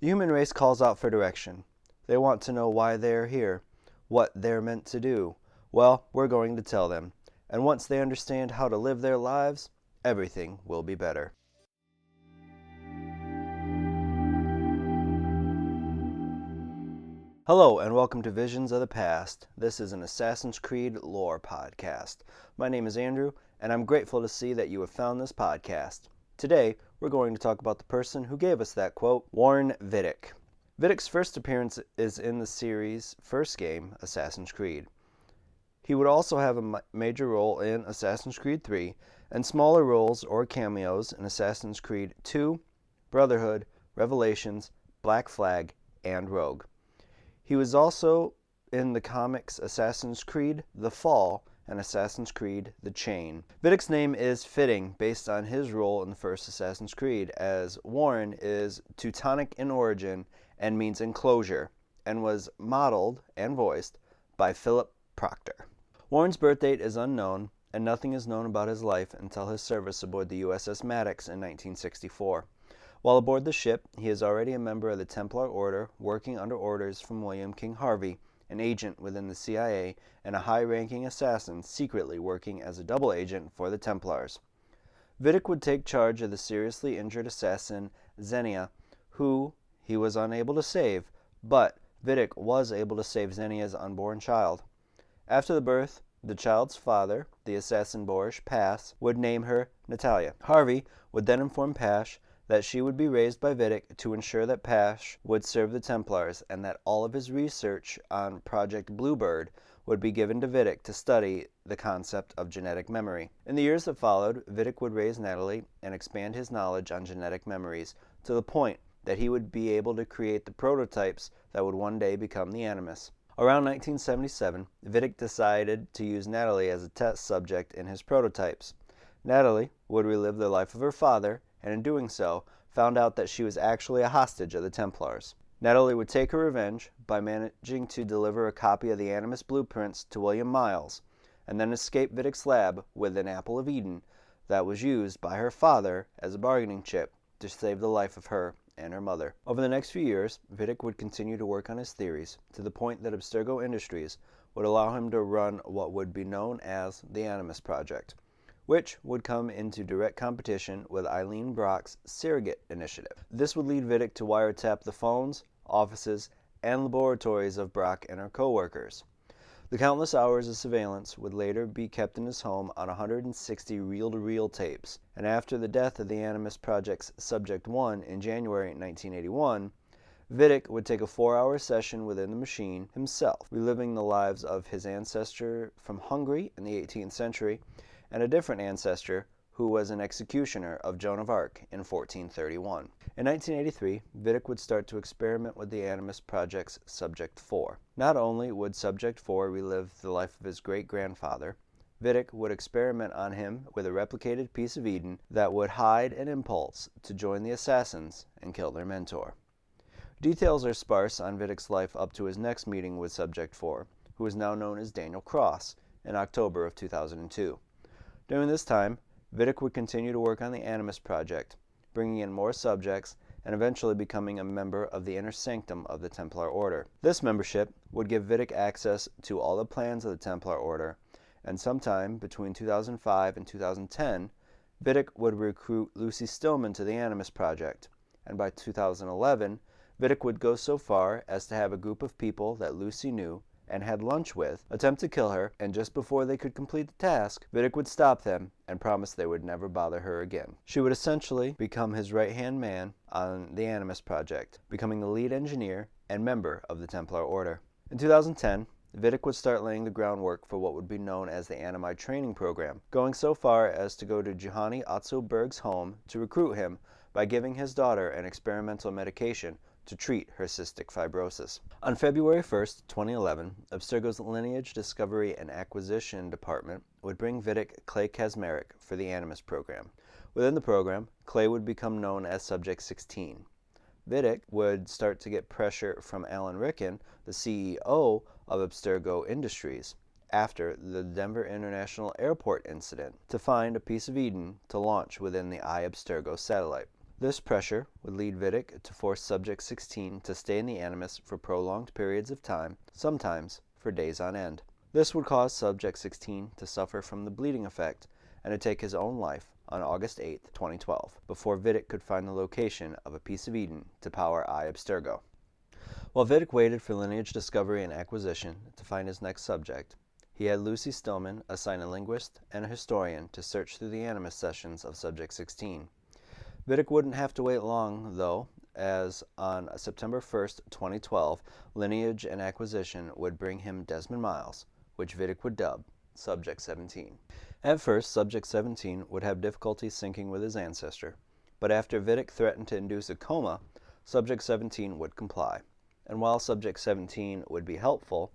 The human race calls out for direction. They want to know why they're here, what they're meant to do. Well, we're going to tell them. And once they understand how to live their lives, everything will be better. Hello, and welcome to Visions of the Past. This is an Assassin's Creed lore podcast. My name is Andrew, and I'm grateful to see that you have found this podcast. Today, we're going to talk about the person who gave us that quote, Warren Vidic. Vidic's first appearance is in the series' first game, Assassin's Creed. He would also have a major role in Assassin's Creed 3 and smaller roles or cameos in Assassin's Creed 2, Brotherhood, Revelations, Black Flag, and Rogue. He was also in the comics Assassin's Creed The Fall and Assassin's Creed The Chain. Vidic's name is fitting based on his role in the first Assassin's Creed, as Warren is Teutonic in origin and means enclosure, and was modeled and voiced by Philip Proctor. Warren's birth date is unknown, and nothing is known about his life until his service aboard the USS Maddox in 1964. While aboard the ship, he is already a member of the Templar Order, working under orders from William King Harvey, an agent within the CIA and a high-ranking assassin secretly working as a double agent for the Templars. Vidic would take charge of the seriously injured assassin Xenia, who he was unable to save, but Vidic was able to save Xenia's unborn child. After the birth, the child's father, the assassin Boris Pass, would name her Natalia. Harvey would then inform Pash that she would be raised by Vidic to ensure that Pash would serve the Templars and that all of his research on Project Bluebird would be given to Vidic to study the concept of genetic memory. In the years that followed, Vidic would raise Natalie and expand his knowledge on genetic memories to the point that he would be able to create the prototypes that would one day become the Animus. Around 1977, Vidic decided to use Natalie as a test subject in his prototypes. Natalie would relive the life of her father, and in doing so, found out that she was actually a hostage of the Templars. Natalie would take her revenge by managing to deliver a copy of the Animus blueprints to William Miles, and then escape Vidic's lab with an Apple of Eden that was used by her father as a bargaining chip to save the life of her and her mother. Over the next few years, Vidic would continue to work on his theories to the point that Abstergo Industries would allow him to run what would be known as the Animus Project, which would come into direct competition with Eileen Brock's Surrogate Initiative. This would lead Vidic to wiretap the phones, offices, and laboratories of Brock and her co-workers. The countless hours of surveillance would later be kept in his home on 160 reel-to-reel tapes, and after the death of the Animus Project's Subject 1 in January 1981, Vidic would take a 4-hour session within the machine himself, reliving the lives of his ancestor from Hungary in the 18th century and a different ancestor who was an executioner of Joan of Arc in 1431. In 1983, Vidic would start to experiment with the Animus Project's Subject 4. Not only would Subject 4 relive the life of his great-grandfather, Vidic would experiment on him with a replicated piece of Eden that would hide an impulse to join the assassins and kill their mentor. Details are sparse on Vidic's life up to his next meeting with Subject 4, who is now known as Daniel Cross, in October of 2002. During this time, Vidic would continue to work on the Animus Project, bringing in more subjects and eventually becoming a member of the inner sanctum of the Templar Order. This membership would give Vidic access to all the plans of the Templar Order, and sometime between 2005 and 2010, Vidic would recruit Lucy Stillman to the Animus Project, and by 2011, Vidic would go so far as to have a group of people that Lucy knew and had lunch with attempt to kill her, and just before they could complete the task, Vidic would stop them and promise they would never bother her again. She would essentially become his right-hand man on the Animus Project, becoming the lead engineer and member of the Templar Order. In 2010, Vidic would start laying the groundwork for what would be known as the Animi Training Program, going so far as to go to Johanni Otzoberg's home to recruit him by giving his daughter an experimental medication to treat her cystic fibrosis. On February 1st, 2011, Abstergo's Lineage Discovery and Acquisition Department would bring Vidic Clay Kazmarek for the Animus program. Within the program, Clay would become known as Subject 16. Vidic would start to get pressure from Alan Rickin, the CEO of Abstergo Industries, after the Denver International Airport incident, to find a piece of Eden to launch within the iAbstergo satellite. This pressure would lead Vidic to force Subject 16 to stay in the Animus for prolonged periods of time, sometimes for days on end. This would cause Subject 16 to suffer from the bleeding effect and to take his own life on August 8, 2012, before Vidic could find the location of a piece of Eden to power I Abstergo. While Vidic waited for lineage discovery and acquisition to find his next subject, he had Lucy Stillman assign a linguist and a historian to search through the Animus sessions of Subject 16. Vidic wouldn't have to wait long, though, as on September 1st, 2012, lineage and acquisition would bring him Desmond Miles, which Vidic would dub Subject 17. At first, Subject 17 would have difficulty syncing with his ancestor, but after Vidic threatened to induce a coma, Subject 17 would comply. And while Subject 17 would be helpful,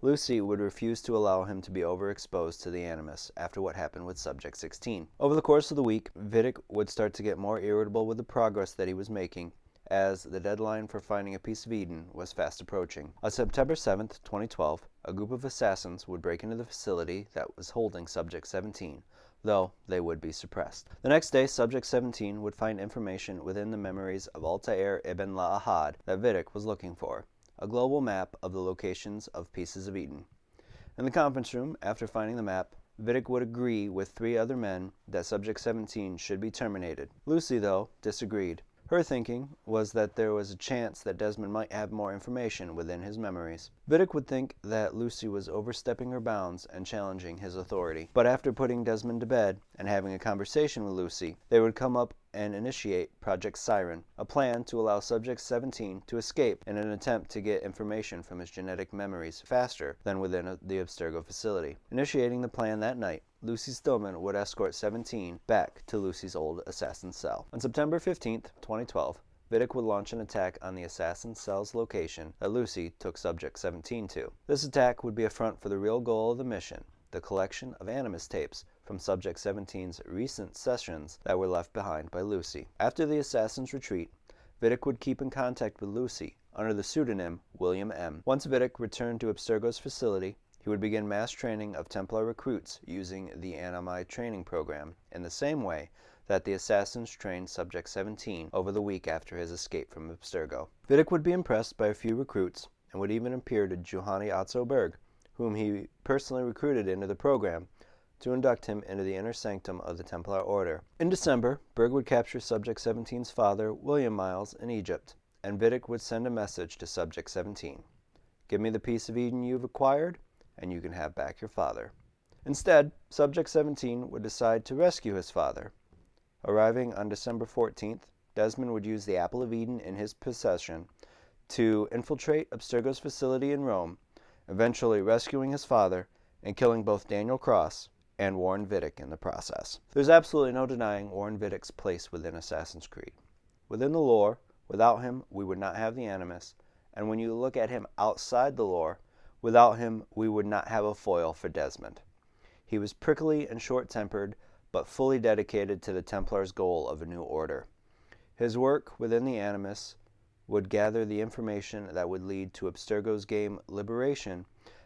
Lucy would refuse to allow him to be overexposed to the Animus after what happened with Subject 16. Over the course of the week, Vidic would start to get more irritable with the progress that he was making, as the deadline for finding a piece of Eden was fast approaching. On September 7th, 2012, a group of assassins would break into the facility that was holding Subject 17, though they would be suppressed. The next day, Subject 17 would find information within the memories of Altair ibn la-Ahad that Vidic was looking for, a global map of the locations of pieces of Eden. In the conference room, after finding the map, Vidic would agree with 3 other men that Subject 17 should be terminated. Lucy, though, disagreed. Her thinking was that there was a chance that Desmond might have more information within his memories. Vidic would think that Lucy was overstepping her bounds and challenging his authority. But after putting Desmond to bed and having a conversation with Lucy, they would come up and initiate Project Siren, a plan to allow Subject 17 to escape in an attempt to get information from his genetic memories faster than within the Abstergo facility. Initiating the plan that night, Lucy Stillman would escort 17 back to Lucy's old assassin cell. On September 15th, 2012, Vidic would launch an attack on the assassin cell's location that Lucy took Subject 17 to. This attack would be a front for the real goal of the mission, the collection of Animus tapes from Subject 17's recent sessions that were left behind by Lucy. After the assassin's retreat, Vidic would keep in contact with Lucy under the pseudonym William M. Once Vidic returned to Abstergo's facility, he would begin mass training of Templar recruits using the Animi training program in the same way that the assassins trained Subject 17 over the week after his escape from Abstergo. Vidic would be impressed by a few recruits and would even appear to Johanni Otto Berg, whom he personally recruited into the program, to induct him into the inner sanctum of the Templar Order. In December, Berg would capture Subject 17's father, William Miles, in Egypt, and Vidic would send a message to Subject 17. "Give me the piece of Eden you've acquired, and you can have back your father." Instead, Subject 17 would decide to rescue his father. Arriving on December 14th, Desmond would use the Apple of Eden in his possession to infiltrate Abstergo's facility in Rome, eventually rescuing his father and killing both Daniel Cross and Warren Vidic in the process. There's absolutely no denying Warren Vidic's place within Assassin's Creed. Within the lore, without him, we would not have the Animus, and when you look at him outside the lore, without him, we would not have a foil for Desmond. He was prickly and short-tempered, but fully dedicated to the Templars' goal of a new order. His work within the Animus would gather the information that would lead to Abstergo's game Liberation,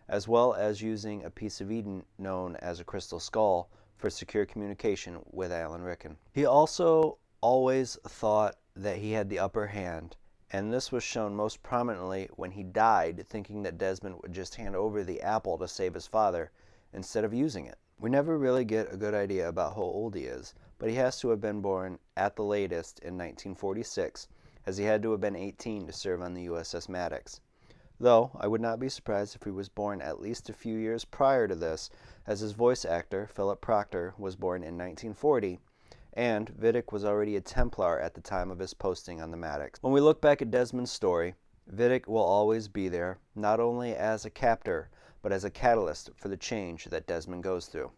as well as using a piece of Eden known as a crystal skull for secure communication with Alan Rickon. He also always thought that he had the upper hand, and this was shown most prominently when he died, thinking that Desmond would just hand over the apple to save his father instead of using it. We never really get a good idea about how old he is, but he has to have been born at the latest in 1946, as he had to have been 18 to serve on the USS Maddox. Though I would not be surprised if he was born at least a few years prior to this, as his voice actor, Philip Proctor, was born in 1940, and Vidic was already a Templar at the time of his posting on the Maddox. When we look back at Desmond's story, Vidic will always be there, not only as a captor, but as a catalyst for the change that Desmond goes through.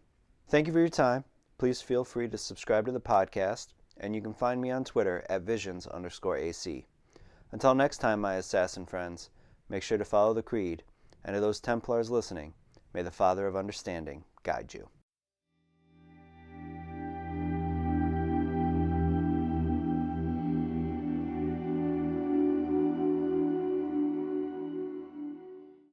Thank you for your time. Please feel free to subscribe to the podcast, and you can find me on Twitter at visions_AC. Until next time, my assassin friends, make sure to follow the creed, and to those Templars listening, may the Father of Understanding guide you.